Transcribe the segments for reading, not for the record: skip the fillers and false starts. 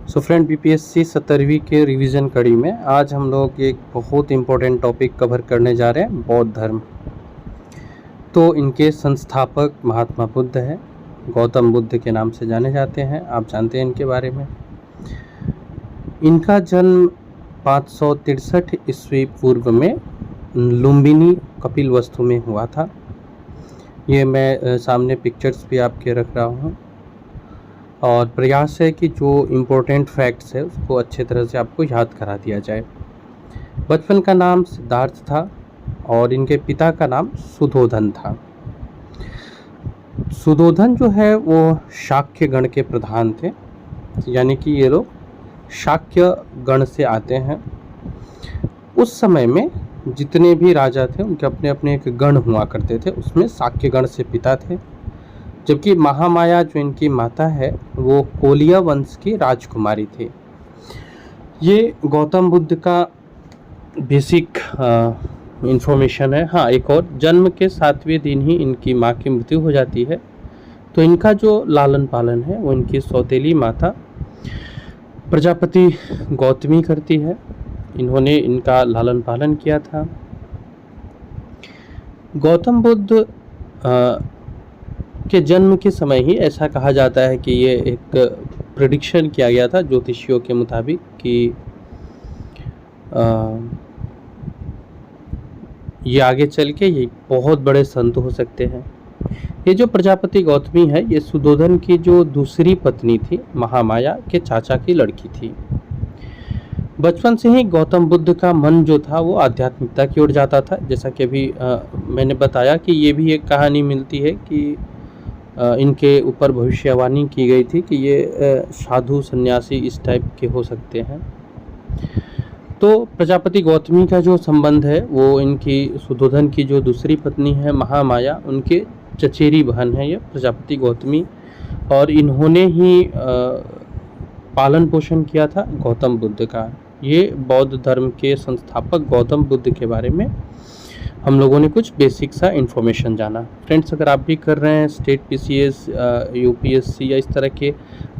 So friend, BPSC 17वीं के revision कड़ी में आज हम लोग एक बहुत इम्पोर्टेंट टॉपिक कवर करने जा रहे हैं, बौद्ध धर्म। तो इनके संस्थापक महात्मा बुद्ध हैं, गौतम बुद्ध के नाम से जाने जाते हैं। आप जानते हैं इनके बारे में। इनका जन्म 563 ईस्वी पूर्व में लुम्बिनी कपिलवस्तु में हुआ था। ये मैं सामने पिक्चर्स भी आपके रख रहा हूँ और प्रयास है कि जो इम्पोर्टेंट फैक्ट्स है उसको अच्छे तरह से आपको याद करा दिया जाए। बचपन का नाम सिद्धार्थ था और इनके पिता का नाम सुधोधन था। सुधोधन जो है वो शाक्य गण के प्रधान थे, यानी कि ये लोग शाक्य गण से आते हैं। उस समय में जितने भी राजा थे उनके अपने अपने एक गण हुआ करते थे, उसमें शाक्य गण से पिता थे। जबकि महामाया जो इनकी माता है वो कोलिया वंश की राजकुमारी थी। ये गौतम बुद्ध का बेसिक इंफॉर्मेशन है। हाँ, एक और, जन्म के 7वें दिन ही इनकी माँ की मृत्यु हो जाती है। तो इनका जो लालन पालन है वो इनकी सौतेली माता प्रजापति गौतमी करती है। इन्होंने इनका लालन पालन किया था। गौतम बुद्ध के जन्म के समय ही ऐसा कहा जाता है कि ये एक प्रेडिक्शन किया गया था ज्योतिषियों के मुताबिक कि ये आगे चल के ये बहुत बड़े संत हो सकते हैं। ये जो प्रजापति गौतमी है ये सुधोधन की जो दूसरी पत्नी थी, महामाया के चाचा की लड़की थी। बचपन से ही गौतम बुद्ध का मन जो था वो आध्यात्मिकता की ओर जाता था। जैसा कि अभी मैंने बताया कि ये भी एक कहानी मिलती है कि इनके ऊपर भविष्यवाणी की गई थी कि ये साधु सन्यासी इस टाइप के हो सकते हैं। तो प्रजापति गौतमी का जो संबंध है वो इनकी सुधोधन की जो दूसरी पत्नी है महामाया, उनके चचेरी बहन है ये प्रजापति गौतमी, और इन्होंने ही पालन पोषण किया था गौतम बुद्ध का। ये बौद्ध धर्म के संस्थापक गौतम बुद्ध के बारे में हम लोगों ने कुछ बेसिक सा इन्फॉर्मेशन जाना। फ्रेंड्स, अगर आप भी कर रहे हैं स्टेट पीसीएस, यूपीएससी या इस तरह के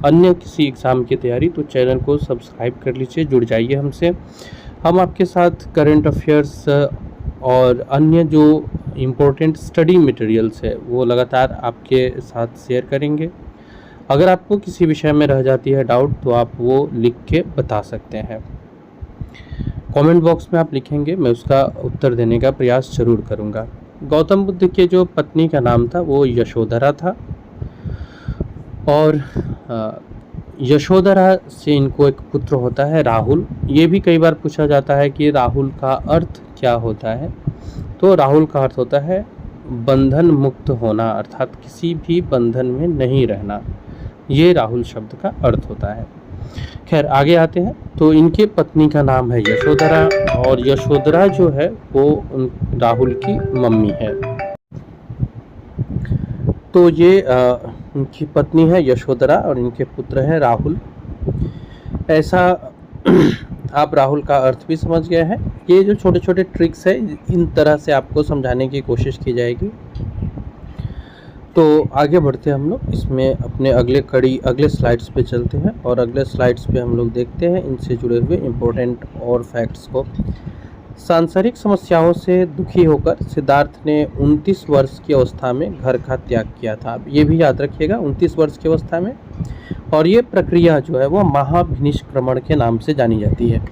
अन्य किसी एग्ज़ाम की तैयारी, तो चैनल को सब्सक्राइब कर लीजिए, जुड़ जाइए हमसे। हम आपके साथ करंट अफेयर्स और अन्य जो इम्पोर्टेंट स्टडी मटेरियल्स है वो लगातार आपके साथ शेयर करेंगे। अगर आपको किसी विषय में रह जाती है डाउट तो आप वो लिख के बता सकते हैं। कमेंट बॉक्स में आप लिखेंगे, मैं उसका उत्तर देने का प्रयास जरूर करूंगा। गौतम बुद्ध के जो पत्नी का नाम था वो यशोधरा था और यशोधरा से इनको एक पुत्र होता है राहुल। ये भी कई बार पूछा जाता है कि राहुल का अर्थ क्या होता है। तो राहुल का अर्थ होता है बंधन मुक्त होना, अर्थात किसी भी बंधन में नहीं रहना। ये राहुल शब्द का अर्थ होता है। खैर, आगे आते हैं। तो इनके पत्नी का नाम है यशोधरा और यशोधरा जो है वो राहुल की मम्मी है। तो ये इनकी पत्नी है यशोधरा और इनके पुत्र है राहुल। ऐसा आप राहुल का अर्थ भी समझ गए हैं। ये जो छोटे छोटे ट्रिक्स है इन तरह से आपको समझाने की कोशिश की जाएगी। तो आगे बढ़ते हैं हम लोग इसमें अपने अगले स्लाइड्स पे चलते हैं और अगले स्लाइड्स पे हम लोग देखते हैं इनसे जुड़े हुए इम्पोर्टेंट और फैक्ट्स को। सांसारिक समस्याओं से दुखी होकर सिद्धार्थ ने 29 वर्ष की अवस्था में घर का त्याग किया था। ये भी याद रखिएगा, 29 वर्ष की अवस्था में। और ये प्रक्रिया जो है वो महाभिनिष्क्रमण के नाम से जानी जाती है।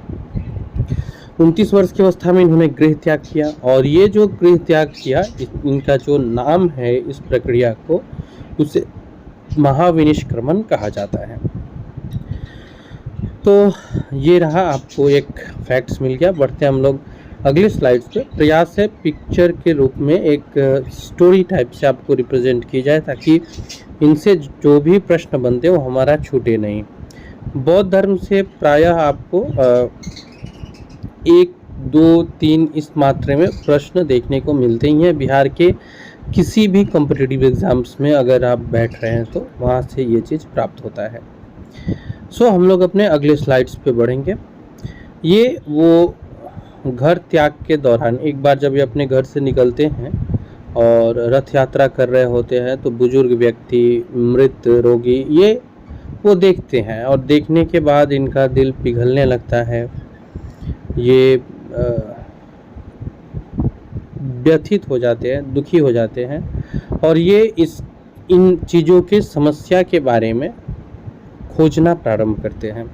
29 वर्ष की अवस्था में इन्होंने गृह त्याग किया और ये जो गृह त्याग किया इनका जो नाम है इस प्रक्रिया को, उसे महाविनिष्क्रमण कहा जाता है। तो ये रहा, आपको एक फैक्ट्स मिल गया। बढ़ते हम लोग अगले स्लाइड्स पे। प्रयास है पिक्चर के रूप में एक स्टोरी टाइप से आपको रिप्रेजेंट की जाए ताकि इनसे जो भी प्रश्न बनते वो हमारा छूटे नहीं। बौद्ध धर्म से प्रायः आपको 1, 2, 3 इस मात्रा में प्रश्न देखने को मिलते ही हैं। बिहार के किसी भी कॉम्पिटिटिव एग्ज़ाम्स में अगर आप बैठ रहे हैं तो वहाँ से ये चीज़ प्राप्त होता है। सो हम लोग अपने अगले स्लाइड्स पे बढ़ेंगे। ये वो घर त्याग के दौरान एक बार जब ये अपने घर से निकलते हैं और रथ यात्रा कर रहे होते हैं तो बुजुर्ग व्यक्ति, मृत रोगी, ये वो देखते हैं और देखने के बाद इनका दिल पिघलने लगता है। ये व्यथित हो जाते हैं, दुखी हो जाते हैं और ये इन चीज़ों की समस्या के बारे में खोजना प्रारंभ करते हैं।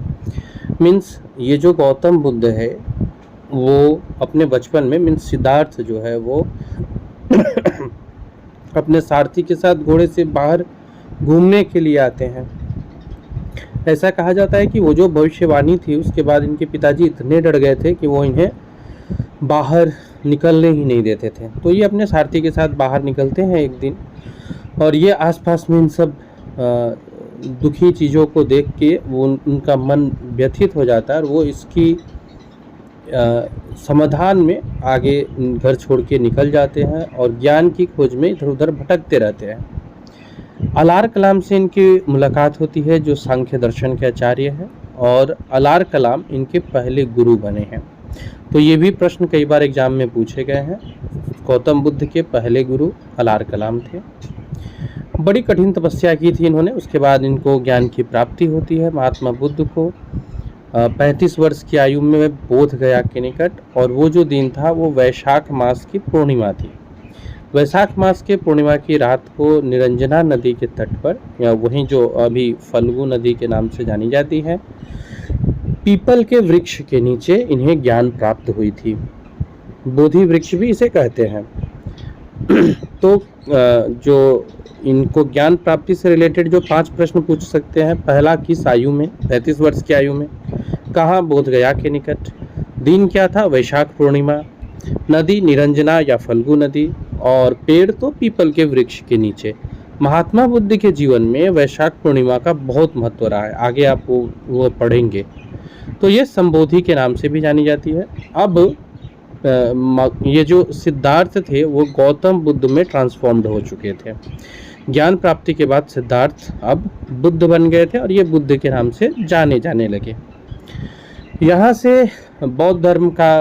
मीन्स ये जो गौतम बुद्ध है वो अपने बचपन में, मीन्स सिद्धार्थ जो है वो अपने सारथी के साथ घोड़े से बाहर घूमने के लिए आते हैं। ऐसा कहा जाता है कि वो जो भविष्यवाणी थी उसके बाद इनके पिताजी इतने डर गए थे कि वो इन्हें बाहर निकलने ही नहीं देते थे। तो ये अपने सारथी के साथ बाहर निकलते हैं एक दिन और ये आसपास में इन सब दुखी चीज़ों को देख के वो उनका मन व्यथित हो जाता है और वो इसकी समाधान में आगे घर छोड़ के निकल जाते हैं और ज्ञान की खोज में इधर उधर भटकते रहते हैं। अलार कलाम से इनकी मुलाकात होती है जो सांख्य दर्शन के आचार्य हैं और अलार कलाम इनके पहले गुरु बने हैं। तो ये भी प्रश्न कई बार एग्जाम में पूछे गए हैं। गौतम बुद्ध के पहले गुरु अलार कलाम थे। बड़ी कठिन तपस्या की थी इन्होंने, उसके बाद इनको ज्ञान की प्राप्ति होती है। महात्मा बुद्ध को 35 वर्ष की आयु में बोध गया के निकट, और वो जो दिन था वो वैशाख मास की पूर्णिमा थी। वैशाख मास के पूर्णिमा की रात को निरंजना नदी के तट पर, या वहीं जो अभी फल्गु नदी के नाम से जानी जाती है, पीपल के वृक्ष के नीचे इन्हें ज्ञान प्राप्त हुई थी। बोधि वृक्ष भी इसे कहते हैं। तो जो इनको ज्ञान प्राप्ति से रिलेटेड जो 5 प्रश्न पूछ सकते हैं। पहला, किस आयु में? 35 वर्ष की आयु में। कहाँ? बोध गया के निकट। दिन क्या था? वैशाख पूर्णिमा। नदी निरंजना या फल्गु नदी, और पेड़ तो पीपल के वृक्ष के नीचे। महात्मा बुद्ध के जीवन में वैशाख पूर्णिमा का बहुत महत्व रहा है, आगे आप वो पढ़ेंगे। तो ये संबोधि के नाम से भी जानी जाती है। अब ये जो सिद्धार्थ थे वो गौतम बुद्ध में ट्रांसफॉर्म्ड हो चुके थे। ज्ञान प्राप्ति के बाद सिद्धार्थ अब बुद्ध बन गए थे और ये बुद्ध के नाम से जाने लगे। यहाँ से बौद्ध धर्म का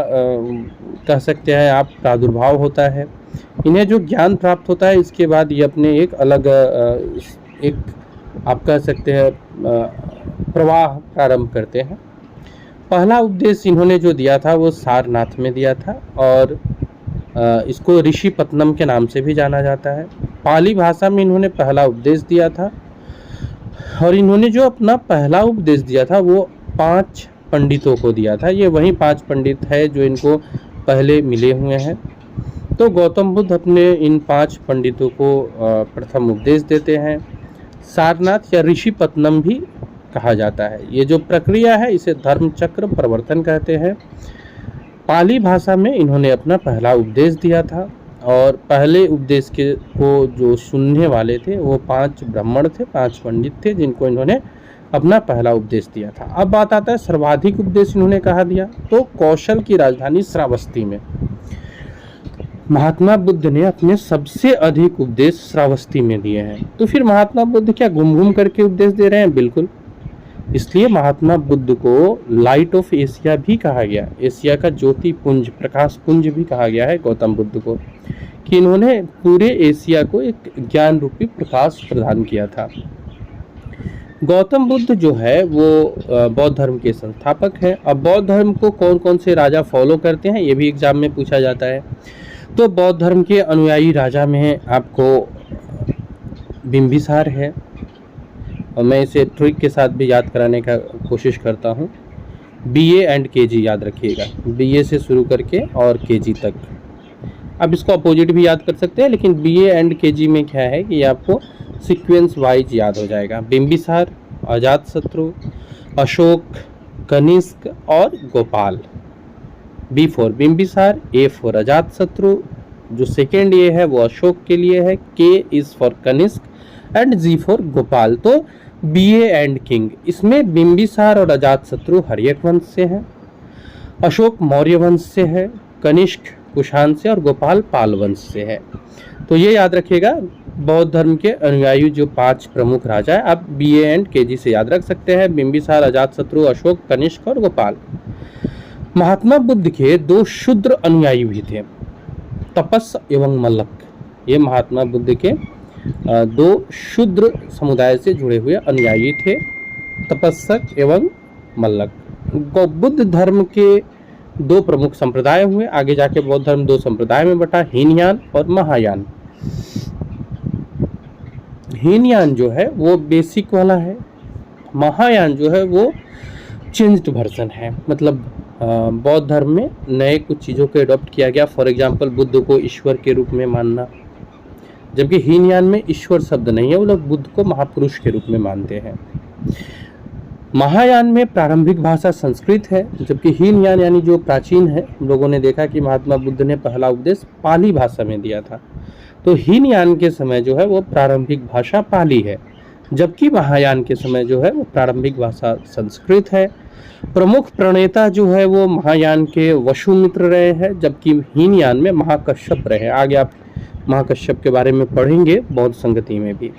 कह सकते हैं आप प्रादुर्भाव होता है। इन्हें जो ज्ञान प्राप्त होता है इसके बाद ये अपने एक अलग एक आप कह सकते हैं प्रवाह प्रारंभ करते हैं। पहला उपदेश इन्होंने जो दिया था वो सारनाथ में दिया था और इसको ऋषि पत्नम के नाम से भी जाना जाता है। पाली भाषा में इन्होंने पहला उपदेश दिया था और इन्होंने जो अपना पहला उपदेश दिया था वो 5 पंडितों को दिया था। ये वही 5 पंडित है जो इनको पहले मिले हुए हैं। तो गौतम बुद्ध अपने इन 5 पंडितों को प्रथम उपदेश देते हैं। सारनाथ या ऋषि पत्नम भी कहा जाता है। ये जो प्रक्रिया है इसे धर्म चक्र प्रवर्तन कहते हैं। पाली भाषा में इन्होंने अपना पहला उपदेश दिया था और पहले उपदेश के को जो सुनने वाले थे वो 5 ब्राह्मण थे, 5 पंडित थे जिनको इन्होंने अपना पहला उपदेश दिया था। अब बात आता है सर्वाधिक उपदेश इन्होंने कहाँ दिया, तो कौशल की राजधानी श्रावस्ती में महात्मा बुद्ध ने अपने सबसे अधिक उपदेश श्रावस्ती में दिए हैं। तो फिर महात्मा बुद्ध क्या घूम करके उपदेश दे रहे हैं? बिल्कुल। इसलिए महात्मा बुद्ध को लाइट ऑफ एशिया भी कहा गया, एशिया का ज्योति पुंज, प्रकाश पुंज भी कहा गया है गौतम बुद्ध को, कि इन्होंने पूरे एशिया को एक ज्ञान रूपी प्रकाश प्रदान किया था। गौतम बुद्ध जो है वो बौद्ध धर्म के संस्थापक हैं। अब बौद्ध धर्म को कौन कौन से राजा फॉलो करते हैं ये भी एग्जाम में पूछा जाता है। तो बौद्ध धर्म के अनुयायी राजा में आपको बिंबिसार है, और मैं इसे ट्रिक के साथ भी याद कराने का कोशिश करता हूँ। BA एंड KG याद रखिएगा, BA से शुरू करके और KG तक। अब इसको अपोजिट भी याद कर सकते हैं, लेकिन BA एंड KG में क्या है कि आपको सीक्वेंस वाइज याद हो जाएगा। बिंबिसार, अजातशत्रु, अशोक, कनिष्क और Gopal. B for Bimbisara, A for Ajatashatru, जो सेकेंड A है वो अशोक के लिए है, K is for Kanishk and G for Gopal. तो BA एंड किंग, इसमें बिंबिसार और अजातशत्रु हर्यक वंश से हैं, अशोक मौर्य वंश से है, कनिष्क कुषाण से और गोपाल पाल वंश से है। तो ये याद रखिएगा बौद्ध धर्म के अनुयायी जो 5 प्रमुख राजा है, आप BA एंड KG से याद रख सकते हैं, बिंबिसार, अजातशत्रु, अशोक, कनिष्क और गोपाल। महात्मा बुद्ध के 2 शूद्र अनुयायी भी थे, तपस एवं मल्लक। ये महात्मा बुद्ध के 2 शूद्र समुदाय से जुड़े हुए अनुयायी थे। तपस्सक एवं मल्लक। बुद्ध धर्म के दो प्रमुख संप्रदाय हुए, आगे जाके बौद्ध धर्म दो संप्रदाय में बटा, हीनयान और महायान। हीनयान जो है वो बेसिक वाला है, महायान जो है वो चेंज्ड वर्जन है। मतलब बौद्ध धर्म में नए कुछ चीज़ों को अडॉप्ट किया गया। फॉर एग्जांपल बुद्ध को ईश्वर के रूप में मानना, जबकि हीनयान में ईश्वर शब्द नहीं है, वो लोग बुद्ध को महापुरुष के रूप में मानते हैं। महायान में प्रारंभिक भाषा संस्कृत है, जबकि हीनयान यानी जो प्राचीन है, हम लोगों ने देखा कि महात्मा बुद्ध ने पहला उपदेश पाली भाषा में दिया था। तो हीनयान के समय जो है वो प्रारंभिक भाषा पाली है, जबकि महायान के समय जो है वो प्रारंभिक भाषा संस्कृत है। प्रमुख प्रणेता जो है वो महायान के वसुमित्र रहे हैं, जबकि हीनयान में महाकश्यप रहे। आगे आप महाकश्यप के बारे में पढ़ेंगे बौद्ध संगति में भी।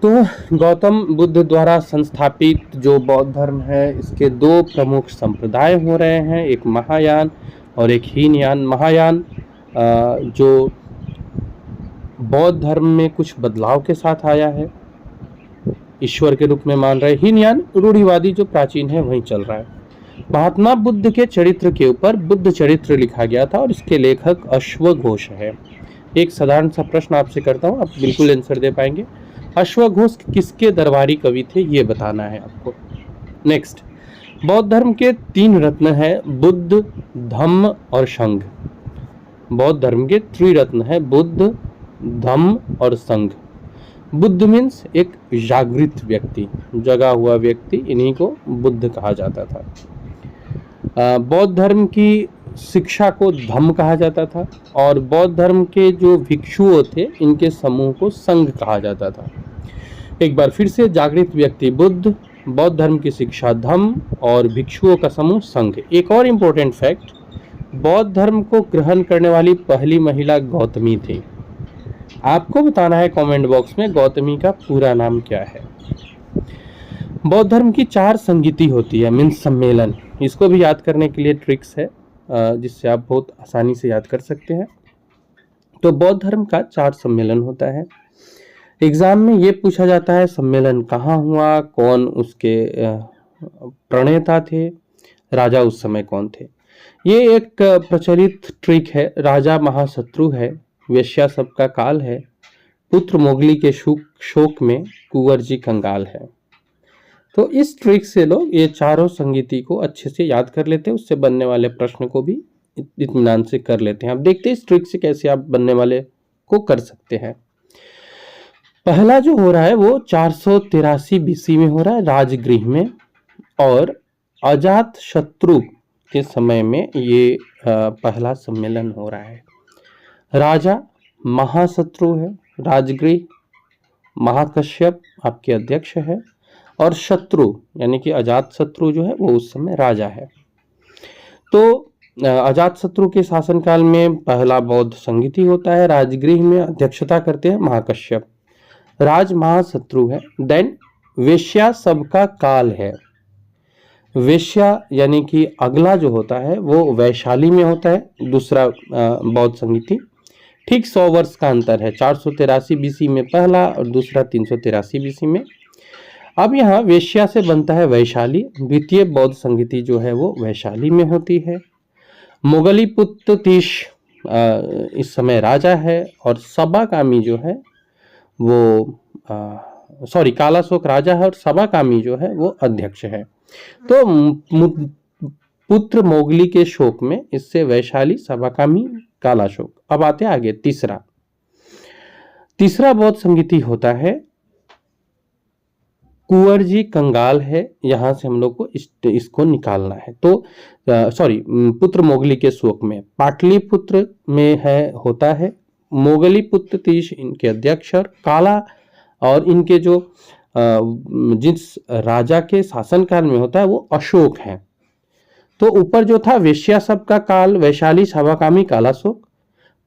तो गौतम बुद्ध द्वारा संस्थापित जो बौद्ध धर्म है, इसके दो प्रमुख संप्रदाय हो रहे हैं, एक महायान और एक हीनयान। महायान जो बौद्ध धर्म में कुछ बदलाव के साथ आया है, ईश्वर के रूप में मान रहे। हीनयान रूढ़िवादी जो प्राचीन है वहीं चल रहा है। महात्मा बुद्ध के चरित्र के ऊपर बुद्ध चरित्र लिखा गया था और इसके लेखक अश्वघोष है। एक साधारण सा प्रश्न आपसे करता हूँ, आप बिल्कुल आंसर दे पाएंगे। अश्वघोष किसके दरबारी कवि थे, ये बताना है आपको। नेक्स्ट, बौद्ध धर्म के 3 रत्न है, बुद्ध, धम्म और संघ। बौद्ध धर्म के 3 रत्न है, बुद्ध, धम्म और संघ। बुद्ध मीन्स एक जागृत व्यक्ति, जगा हुआ व्यक्ति, इन्हीं को बुद्ध कहा जाता था। बौद्ध धर्म की शिक्षा को धम्म कहा जाता था और बौद्ध धर्म के जो भिक्षुओं थे, इनके समूह को संघ कहा जाता था। एक बार फिर से, जागृत व्यक्ति बुद्ध, बौद्ध धर्म की शिक्षा धम्म और भिक्षुओं का समूह संघ। एक और इम्पोर्टेंट फैक्ट, बौद्ध धर्म को ग्रहण करने वाली पहली महिला गौतमी थी। आपको बताना है कमेंट बॉक्स में गौतमी का पूरा नाम क्या है। बौद्ध धर्म की 4 संगीति होती है, मीन्स सम्मेलन। इसको भी याद करने के लिए ट्रिक्स है जिससे आप बहुत आसानी से याद कर सकते हैं। तो बौद्ध धर्म का 4 सम्मेलन होता है। एग्जाम में ये पूछा जाता है सम्मेलन कहाँ हुआ, कौन उसके प्रणेता थे, राजा उस समय कौन थे। ये एक प्रचलित ट्रिक है। राजा महाशत्रु है, वेश्या सबका काल है, पुत्र मोगली के शोक में कुंवर जी कंगाल है। तो इस ट्रिक से लोग ये चारों संगीति को अच्छे से याद कर लेते हैं, उससे बनने वाले प्रश्न को भी इत्मीनान से कर लेते हैं। अब देखते हैं इस ट्रिक से कैसे आप बनने वाले को कर सकते हैं। पहला जो हो रहा है वो 483 बीसी में हो रहा है, राजगृह में, और अजात शत्रु के समय में ये पहला सम्मेलन हो रहा है। राजा महाशत्रु है, राजगृह महाकश्यप आपके अध्यक्ष है, और शत्रु यानी कि अजात शत्रु जो है वो उस समय राजा है। तो अजात शत्रु के शासनकाल में पहला बौद्ध संगीति होता है। राजगृह में अध्यक्षता करते हैं महाकश्यप। राज महाशत्रु है। देन वेश्या सबका काल है। वेश्या यानी कि अगला जो होता है वो वैशाली में होता है, दूसरा बौद्ध संगीति। ठीक 100 वर्ष का अंतर है, 483 बीसी में पहला और दूसरा 383 बीसी में। अब यहाँ वेश्या से बनता है वैशाली। द्वितीय बौद्ध संगीति जो है वो वैशाली में होती है। मोगलीपुत्र तीश इस समय राजा है, और सबाकामी जो है वो कालाशोक राजा है और सबाकामी जो है वो अध्यक्ष है। तो पुत्र मोगली के शोक में इससे वैशाली, सबाकामी, कालाशोक। अब आते हैं आगे। तीसरा बौद्ध संगीति होता है कुंवर जी कंगाल है। यहां से हम लोग को इसको निकालना है। तो पुत्र मोगली के शोक में पाटलिपुत्र में होता है। मोगली पुत्र तीश इनके अध्यक्ष, और काला और इनके जो जिस राजा के शासनकाल में होता है वो अशोक है। तो ऊपर जो था वेश्या सब का काल, वैशाली, सबाकामी, कालाशोक।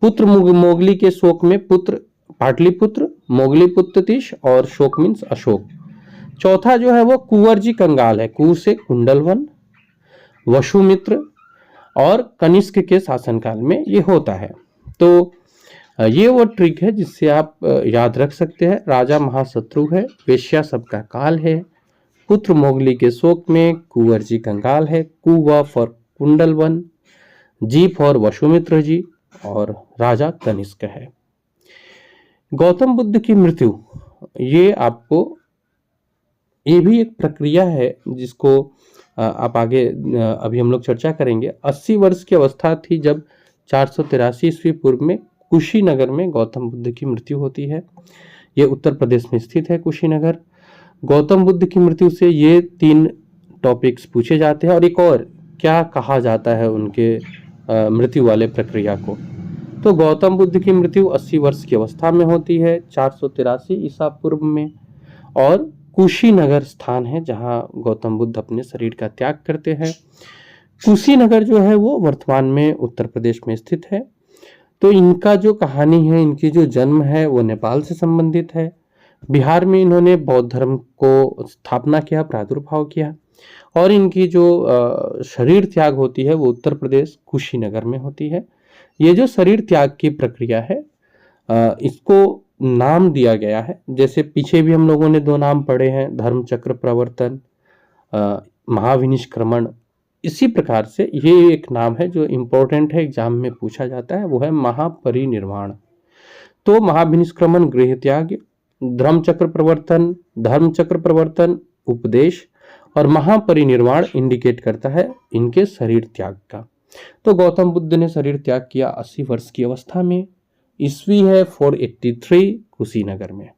पुत्र मोगली के शोक में पुत्र पाटलिपुत्र, मोगली पुत्र तीश और शोक मीन्स अशोक। चौथा जो है वो कुंवर जी कंगाल है। कुंवर से कुंडलवन, वसुमित्र और कनिष्क के शासनकाल में ये होता है। तो ये वो ट्रिक है जिससे आप याद रख सकते हैं। राजा महाशत्रु है, वेश्या सबका काल है, पुत्र मोगली के शोक में, कुंवर जी कंगाल है, कुवा फॉर कुंडलवन, जी फॉर वसुमित्र जी, और राजा कनिष्क है। गौतम बुद्ध की मृत्यु, ये आपको, ये भी एक प्रक्रिया है जिसको आप आगे अभी हम लोग चर्चा करेंगे। 80 वर्ष की अवस्था थी जब 483 ईस्वी पूर्व में कुशीनगर में गौतम बुद्ध की मृत्यु होती है। ये उत्तर प्रदेश में स्थित है कुशीनगर। गौतम बुद्ध की मृत्यु से ये 3 टॉपिक्स पूछे जाते हैं, और एक और क्या कहा जाता है उनके मृत्यु वाले प्रक्रिया को। तो गौतम बुद्ध की मृत्यु 80 वर्ष की अवस्था में होती है 483 ईसा पूर्व में, और कुशीनगर स्थान है जहां गौतम बुद्ध अपने शरीर का त्याग करते हैं। कुशीनगर जो है वो वर्तमान में उत्तर प्रदेश में स्थित है। तो इनका जो कहानी है, इनकी जो जन्म है वो नेपाल से संबंधित है। बिहार में इन्होंने बौद्ध धर्म को स्थापना किया, प्रादुर्भाव किया, और इनकी जो शरीर त्याग होती है वो उत्तर प्रदेश कुशीनगर में होती है। ये जो शरीर त्याग की प्रक्रिया है, इसको नाम दिया गया है, जैसे पीछे भी हम लोगों ने 2 नाम पढ़े हैं, धर्म चक्र प्रवर्तन, महाविनिष्क्रमण। इसी प्रकार से ये एक नाम है जो इम्पोर्टेंट है, एग्जाम में पूछा जाता है, वो है महापरिनिर्वाण। तो महाविनिष्क्रमण गृह त्याग, धर्म चक्र प्रवर्तन उपदेश, और महापरिनिर्वाण इंडिकेट करता है इनके शरीर त्याग का। तो गौतम बुद्ध ने शरीर त्याग किया 80 वर्ष की अवस्था में। ईस्वी है 483 कुशीनगर में।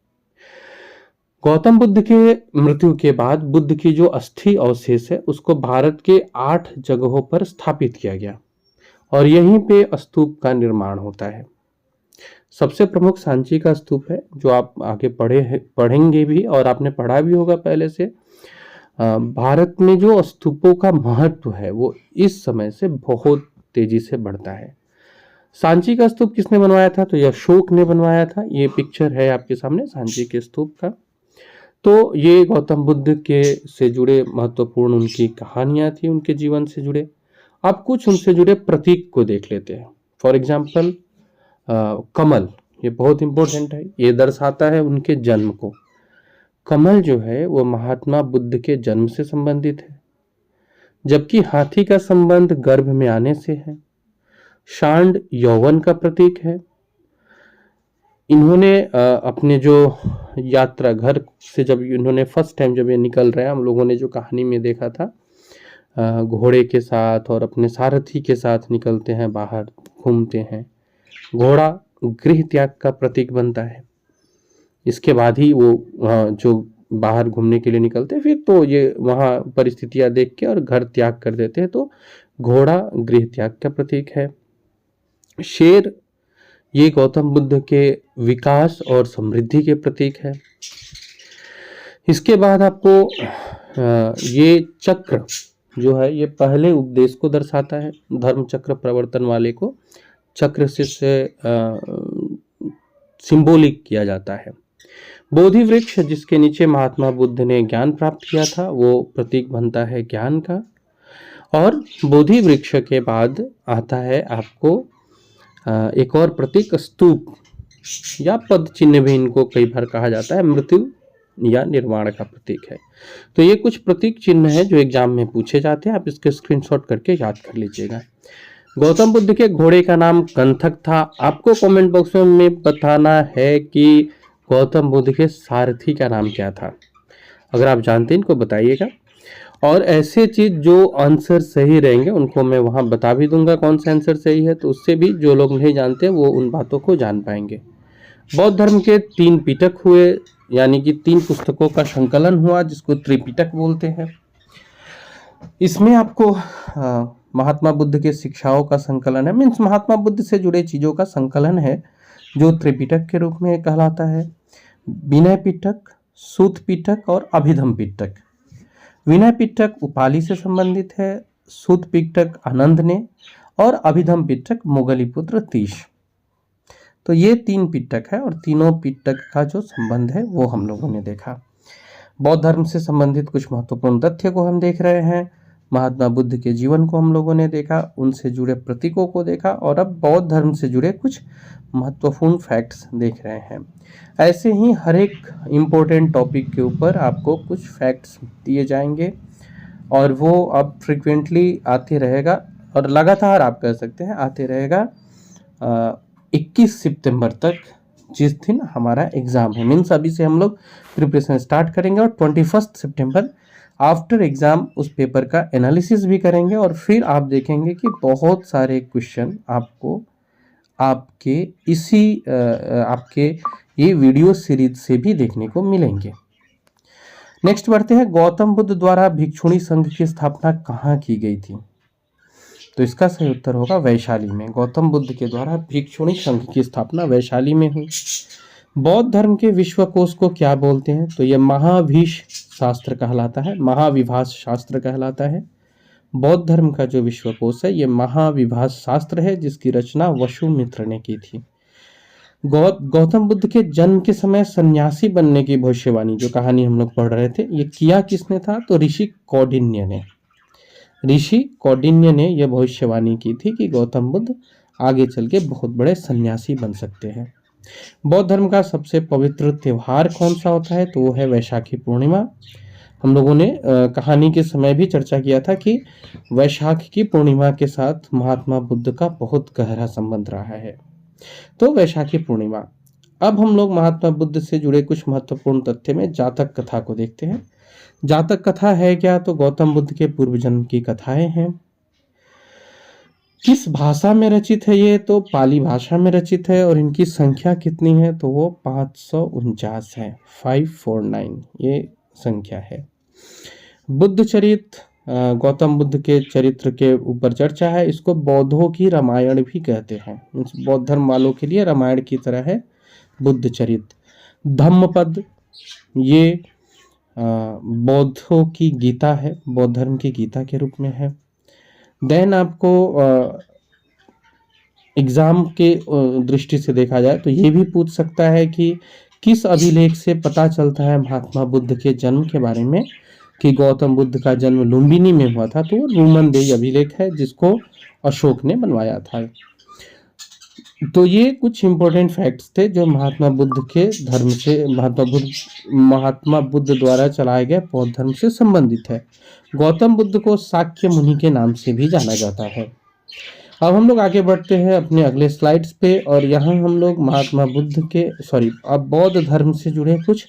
गौतम बुद्ध के मृत्यु के बाद बुद्ध की जो अस्थि अवशेष है उसको भारत के 8 जगहों पर स्थापित किया गया, और यहीं पे स्तूप का निर्माण होता है। सबसे प्रमुख सांची का स्तूप है, जो आप आगे पढ़ेंगे भी और आपने पढ़ा भी होगा पहले से। भारत में जो स्तूपों का महत्व है वो इस समय से बहुत तेजी से बढ़ता है। सांची का स्तूप किसने बनवाया था? तो अशोक ने बनवाया था। ये पिक्चर है आपके सामने सांची के स्तूप का। तो ये गौतम बुद्ध के से जुड़े महत्वपूर्ण उनकी कहानियां थी, उनके जीवन से जुड़े। अब कुछ उनसे जुड़े प्रतीक को देख लेते हैं। फॉर एग्जाम्पल कमल, ये बहुत इंपॉर्टेंट है, ये दर्शाता है उनके जन्म को। कमल जो है वो महात्मा बुद्ध के जन्म से संबंधित है, जबकि हाथी का संबंध गर्भ में आने से है। सांड यौवन का प्रतीक है। इन्होंने अपने जो यात्रा, घर से जब इन्होंने फर्स्ट टाइम जब ये निकल रहे हैं, हम लोगों ने जो कहानी में देखा था, घोड़े के साथ और अपने सारथी के साथ निकलते हैं, बाहर घूमते हैं। घोड़ा गृह त्याग का प्रतीक बनता है। इसके बाद ही वो जो बाहर घूमने के लिए निकलते हैं, फिर तो ये वहाँ परिस्थितियां देख के और घर त्याग कर देते हैं। तो घोड़ा गृह त्याग का प्रतीक है। शेर, ये गौतम बुद्ध के विकास और समृद्धि के प्रतीक है। इसके बाद आपको ये चक्र जो है ये पहले उपदेश को दर्शाता है। धर्म चक्र प्रवर्तन वाले को चक्र से सिंबॉलिक किया जाता है। बोधि वृक्ष, जिसके नीचे महात्मा बुद्ध ने ज्ञान प्राप्त किया था, वो प्रतीक बनता है ज्ञान का। और बोधि वृक्ष के बाद आता है आपको एक और प्रतीक, स्तूप या पद चिन्ह भी इनको कई बार कहा जाता है, मृत्यु या निर्वाण का प्रतीक है। तो ये कुछ प्रतीक चिन्ह है जो एग्जाम में पूछे जाते हैं, आप इसके स्क्रीनशॉट करके याद कर लीजिएगा। गौतम बुद्ध के घोड़े का नाम कंथक था। आपको कमेंट बॉक्स में बताना है कि गौतम बुद्ध के सारथी का नाम क्या था। अगर आप जानते हैं इनको बताइएगा। और ऐसे चीज जो आंसर सही रहेंगे उनको मैं वहां बता भी दूंगा कौन सा आंसर सही है, तो उससे भी जो लोग नहीं जानते वो उन बातों को जान पाएंगे। बौद्ध धर्म के 3 पिटक हुए, यानी कि 3 पुस्तकों का संकलन हुआ जिसको त्रिपिटक बोलते हैं। इसमें आपको महात्मा बुद्ध के शिक्षाओं का संकलन है, मीन्स महात्मा बुद्ध से जुड़े चीजों का संकलन है, जो त्रिपिटक के रूप में कहलाता है। विनय पिटक, सूत पिटक और अभिधम पिटक। विनय पिटक उपाली से संबंधित है, सूत पिटक आनंद ने, और अभिधम पिटक मोगलीपुत्र तीश। तो ये 3 पिटक है और तीनों पिटक का जो संबंध है वो हम लोगों ने देखा। बौद्ध धर्म से संबंधित कुछ महत्वपूर्ण तथ्य को हम देख रहे हैं। महात्मा बुद्ध के जीवन को हम लोगों ने देखा, उनसे जुड़े प्रतीकों को देखा और अब बौद्ध धर्म से जुड़े कुछ महत्वपूर्ण फैक्ट्स देख रहे हैं। ऐसे ही हर एक इम्पोर्टेंट टॉपिक के ऊपर आपको कुछ फैक्ट्स दिए जाएंगे और वो अब फ्रिक्वेंटली आते रहेगा और लगातार आप कह सकते हैं आते रहेगा 21 सितंबर तक, जिस दिन हमारा एग्ज़ाम है। मीन्स अभी से हम लोग प्रिपरेशन स्टार्ट करेंगे और 21 सितंबर आफ्टर एग्ज़ाम उस पेपर का एनालिसिस भी करेंगे और फिर आप देखेंगे कि बहुत सारे क्वेश्चन आपको आपके आपके ये वीडियो सीरीज से भी देखने को मिलेंगे। नेक्स्ट बढ़ते हैं, गौतम बुद्ध द्वारा भिक्षुणी संघ की स्थापना कहाँ की गई थी? तो इसका सही उत्तर होगा वैशाली में। गौतम बुद्ध के द्वारा भिक्षुणी संघ की स्थापना वैशाली में हुई। बौद्ध धर्म के विश्वकोश को क्या बोलते हैं? तो यह महाभीष शास्त्र कहलाता है, महाविभाष शास्त्र कहलाता है। बौद्ध धर्म का जो विश्वकोश है यह महाविभाष शास्त्र है, जिसकी रचना वसुमित्र ने की थी। गौतम बुद्ध के जन्म के समय सन्यासी बनने की भविष्यवाणी, जो कहानी हम लोग पढ़ रहे थे, ये किया किसने था? तो ऋषि कौंडिन्य ने यह भविष्यवाणी की थी कि गौतम बुद्ध आगे चल के बहुत बड़े सन्यासी बन सकते हैं। बौद्ध धर्म का सबसे पवित्र त्योहार कौन सा होता है? तो वो है वैशाखी पूर्णिमा। हम लोगों ने कहानी के समय भी चर्चा किया था कि वैशाख की पूर्णिमा के साथ महात्मा बुद्ध का बहुत गहरा संबंध रहा है, तो वैशाखी पूर्णिमा। अब हम लोग महात्मा बुद्ध से जुड़े कुछ महत्वपूर्ण तथ्य में जातक कथा को देखते हैं। जातक कथा है क्या? तो गौतम बुद्ध के पूर्व जन्म की कथाएं हैं। किस भाषा में रचित है ये? तो पाली भाषा में रचित है और इनकी संख्या कितनी है? तो वो 549 है, 549 ये संख्या है। बुद्ध चरित, गौतम बुद्ध के चरित्र के ऊपर चर्चा है। इसको बौद्धों की रामायण भी कहते हैं। बौद्ध धर्म वालों के लिए रामायण की तरह है बुद्ध चरित। धम्मपद, ये बौद्धों की गीता है, बौद्ध धर्म की गीता के रूप में है। देन आपको एग्जाम के दृष्टि से देखा जाए तो ये भी पूछ सकता है कि किस अभिलेख से पता चलता है महात्मा बुद्ध के जन्म के बारे में कि गौतम बुद्ध का जन्म लुम्बिनी में हुआ था? तो रोमन देय अभिलेख है, जिसको अशोक ने बनवाया था। तो ये कुछ इंपॉर्टेंट फैक्ट्स थे जो महात्मा बुद्ध के धर्म से, महात्मा बुद्ध द्वारा चलाए गए बौद्ध धर्म से संबंधित है। गौतम बुद्ध को शाक्य मुनि के नाम से भी जाना जाता है। अब हम लोग आगे बढ़ते हैं अपने अगले स्लाइड्स पे और यहाँ हम लोग महात्मा बुद्ध के अब बौद्ध धर्म से जुड़े कुछ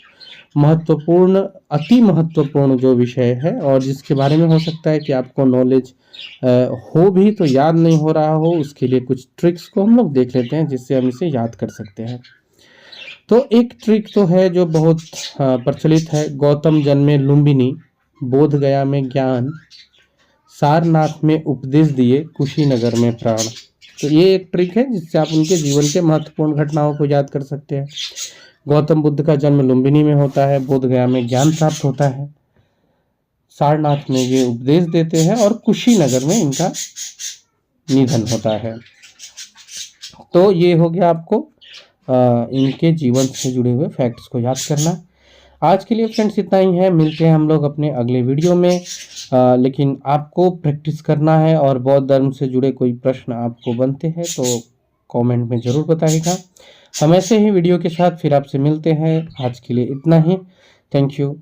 महत्वपूर्ण, अति महत्वपूर्ण जो विषय है और जिसके बारे में हो सकता है कि आपको नॉलेज हो भी तो याद नहीं हो रहा हो, उसके लिए कुछ ट्रिक्स को हम लोग देख लेते हैं जिससे हम इसे याद कर सकते हैं। तो एक ट्रिक तो है जो बहुत प्रचलित है, गौतम जन्मे लुम्बिनी, बोध गया में ज्ञान, सारनाथ में उपदेश दिए, कुशीनगर में प्राण। तो ये एक ट्रिक है जिससे आप उनके जीवन के महत्वपूर्ण घटनाओं को याद कर सकते हैं। गौतम बुद्ध का जन्म लुम्बिनी में होता है, बोध गया में ज्ञान प्राप्त होता है, सारनाथ में ये उपदेश देते हैं और कुशीनगर में इनका निधन होता है। तो ये हो गया आपको इनके जीवन से जुड़े हुए फैक्ट्स को याद करना। आज के लिए फ्रेंड्स इतना ही है, मिलते हैं हम लोग अपने अगले वीडियो में। लेकिन आपको प्रैक्टिस करना है और बौद्ध धर्म से जुड़े कोई प्रश्न आपको बनते हैं तो कमेंट में ज़रूर बताइएगा। हम ऐसे ही वीडियो के साथ फिर आपसे मिलते हैं। आज के लिए इतना ही, थैंक यू।